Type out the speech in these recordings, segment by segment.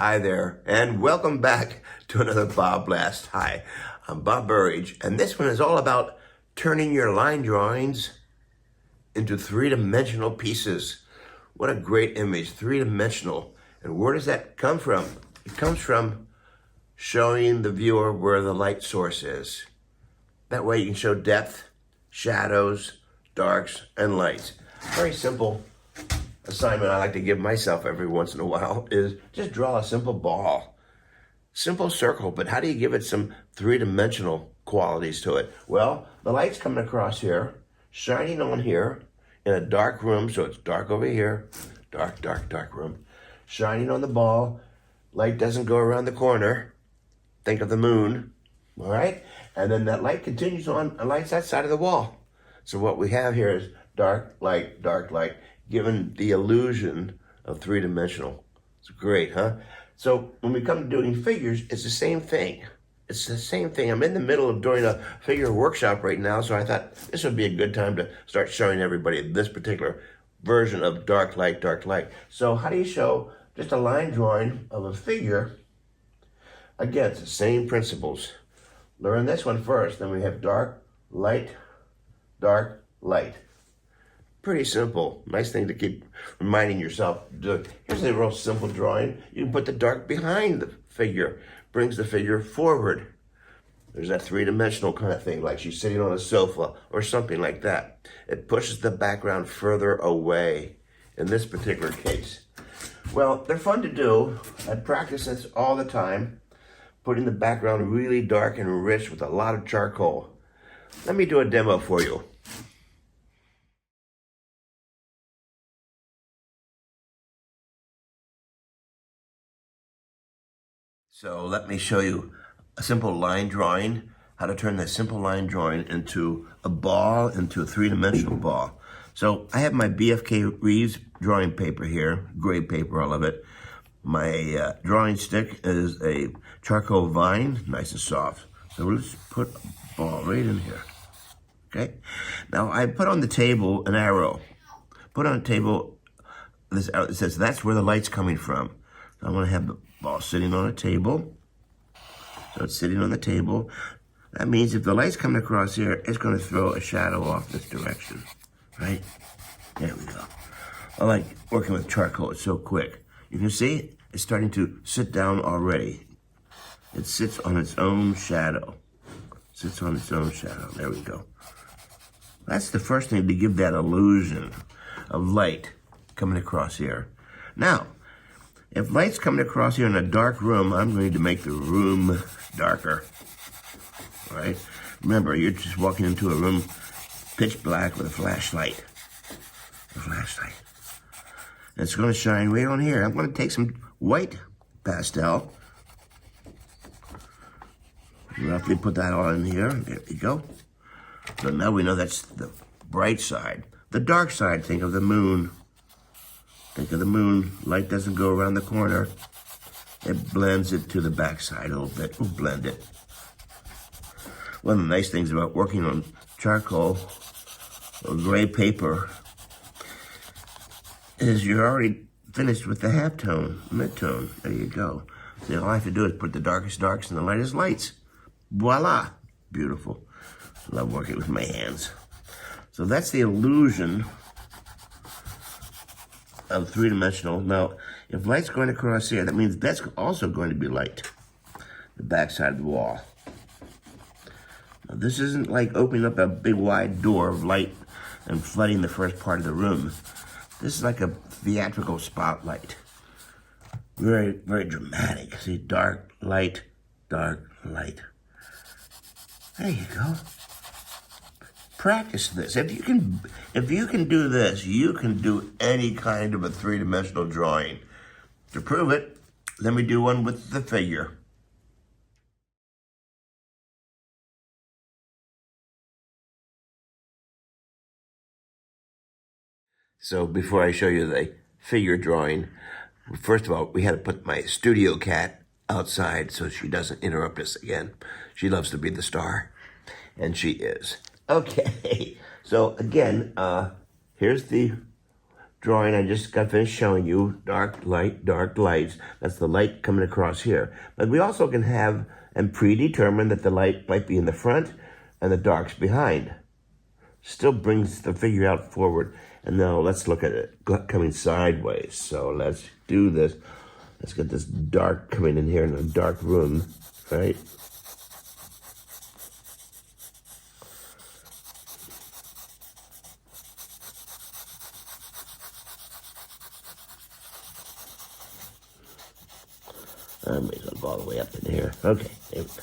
Hi there, and welcome back to another BobBlast. Hi, I'm Bob Burridge, and this one is all about turning your line drawings into three-dimensional pieces. What a great image, three-dimensional. And where does that come from? It comes from showing the viewer where the light source is. That way you can show depth, shadows, darks, and lights. Very simple assignment I like to give myself every once in a while is just draw a simple ball. Simple circle, but how do you give it some three-dimensional qualities to it? Well, the light's coming across here, shining on here in a dark room, so it's dark over here, dark, dark, dark room. Shining on the ball, light doesn't go around the corner. Think of the moon, all right? And then that light continues on and lights that side of the wall. So what we have here is dark, light, given the illusion of three-dimensional. It's great, huh? So when we come to doing figures, it's the same thing. It's the same thing. I'm in the middle of doing a figure workshop right now, so I thought this would be a good time to start showing everybody this particular version of dark light, dark light. So how do you show just a line drawing of a figure? Again, it's the same principles. Learn this one first, then we have dark, light, dark, light. Pretty simple. Nice thing to keep reminding yourself. Here's a real simple drawing. You can put the dark behind the figure. Brings the figure forward. There's that three-dimensional kind of thing, like she's sitting on a sofa or something like that. It pushes the background further away in this particular case. Well, they're fun to do. I practice this all the time, putting the background really dark and rich with a lot of charcoal. Let me do a demo for you. So let me show you a simple line drawing, how to turn that simple line drawing into a ball, into a three-dimensional ball. So I have my BFK Rives drawing paper here, gray paper, I love it. My drawing stick is a charcoal vine, nice and soft. So let's put a ball right in here, okay? Now I put on the table an arrow. Put on the table, this arrow, it says that's where the light's coming from. So I'm gonna have the ball sitting on a table. So it's sitting on the table. That means if the light's coming across here, it's gonna throw a shadow off this direction, right? There we go. I like working with charcoal, it's so quick. You can see it's starting to sit down already. It sits on its own shadow. Sits on its own shadow, there we go. That's the first thing to give that illusion of light coming across here. Now, if light's coming across here in a dark room, I'm going to make the room darker, all right? Remember, you're just walking into a room pitch black with a flashlight. And it's going to shine right on here. I'm going to take some white pastel, roughly put that all in here. There we go. So now we know that's the bright side. The dark side, think of the moon. Think of the moon, light doesn't go around the corner. It blends it to the backside a little bit. We'll blend it. One of the nice things about working on charcoal or gray paper is you're already finished with the halftone, midtone. There you go. So all I have to do is put the darkest darks and the lightest lights. Voila, beautiful. Love working with my hands. So that's the illusion of three-dimensional. Now, if light's going across here, that means that's also going to be light, the backside of the wall. Now, this isn't like opening up a big wide door of light and flooding the first part of the room. This is like a theatrical spotlight. Very, very dramatic. See, dark, light, dark, light. There you go. Practice this. If you can do this, you can do any kind of a three-dimensional drawing. To prove it, let me do one with the figure. So before I show you the figure drawing, first of all, we had to put my studio cat outside so she doesn't interrupt us again. She loves to be the star, and she is. Okay, so again, here's the drawing I just got finished showing you, dark lights. That's the light coming across here. But we also can have and predetermine that the light might be in the front and the dark's behind. Still brings the figure out forward. And now let's look at it coming sideways. So let's do this. Let's get this dark coming in here in a dark room, right? I may as well go all the way up in here. Okay, there we go.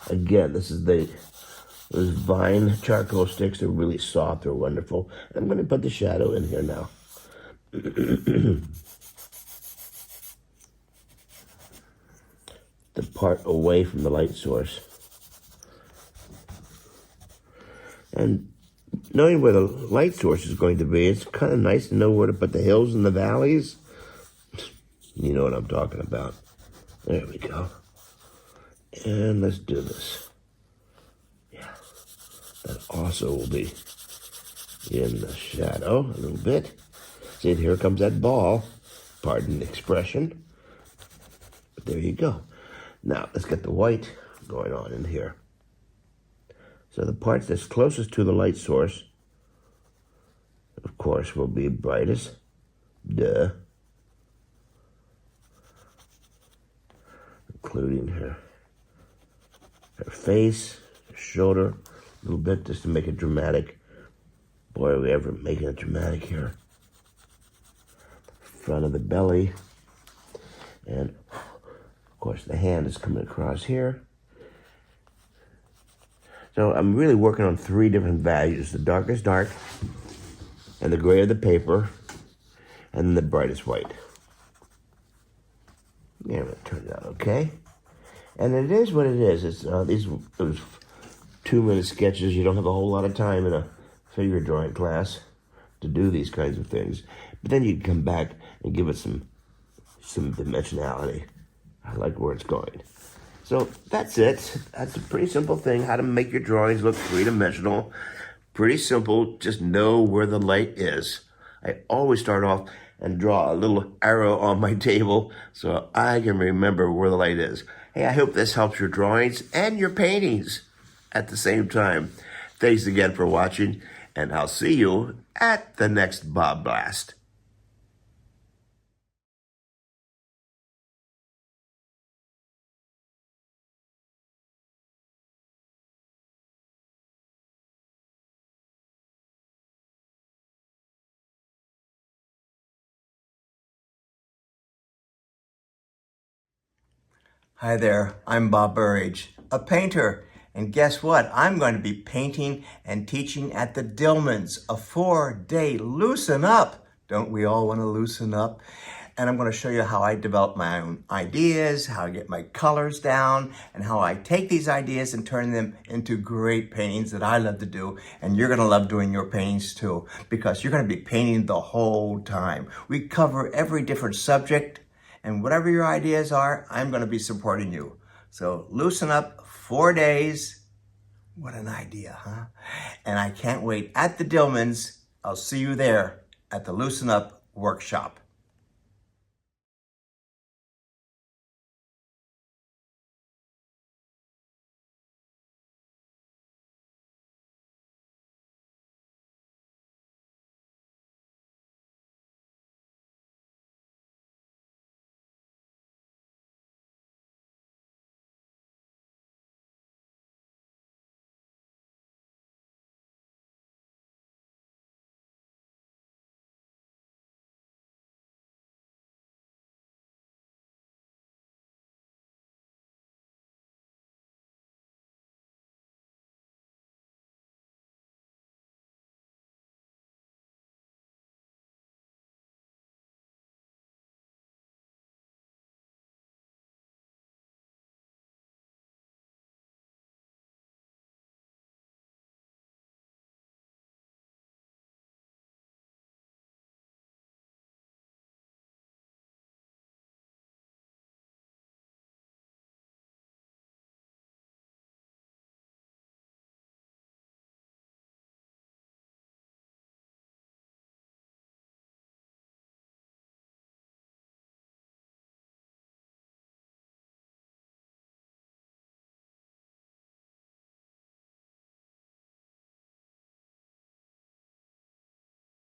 Again, this is those vine charcoal sticks. They're really soft. They're wonderful. I'm going to put the shadow in here now. The part away from the light source. And knowing where the light source is going to be, it's kind of nice to know where to put the hills and the valleys. You know what I'm talking about. There we go. And let's do this. Yeah. That also will be in the shadow a little bit. See, here comes that ball. Pardon the expression. But there you go. Now, let's get the white going on in here. So the part that's closest to the light source, of course, will be brightest. Duh. Including her face, her shoulder, a little bit just to make it dramatic. Boy, are we ever making it dramatic here. Front of the belly. And, of course, the hand is coming across here. So I'm really working on 3 different values. The darkest dark, and the gray of the paper, and then the brightest white. Yeah, it turned out okay. And it is what it is. It's those 2-minute sketches. You don't have a whole lot of time in a figure drawing class to do these kinds of things. But then you can come back and give it some dimensionality. I like where it's going. So that's it. That's a pretty simple thing, how to make your drawings look 3-dimensional. Pretty simple, just know where the light is. I always start off and draw a little arrow on my table so I can remember where the light is. Hey, I hope this helps your drawings and your paintings at the same time. Thanks again for watching, and I'll see you at the next BobBlast. Hi there, I'm Bob Burridge, a painter, and guess what? I'm going to be painting and teaching at the Dillmans, a 4-day loosen up. Don't we all want to loosen up? And I'm going to show you how I develop my own ideas, how I get my colors down, and how I take these ideas and turn them into great paintings that I love to do. And you're going to love doing your paintings too, because you're going to be painting the whole time. We cover every different subject. And whatever your ideas are, I'm going to be supporting you. So loosen up, 4 days. What an idea, huh? And I can't wait at the Dillmans. I'll see you there at the Loosen Up workshop.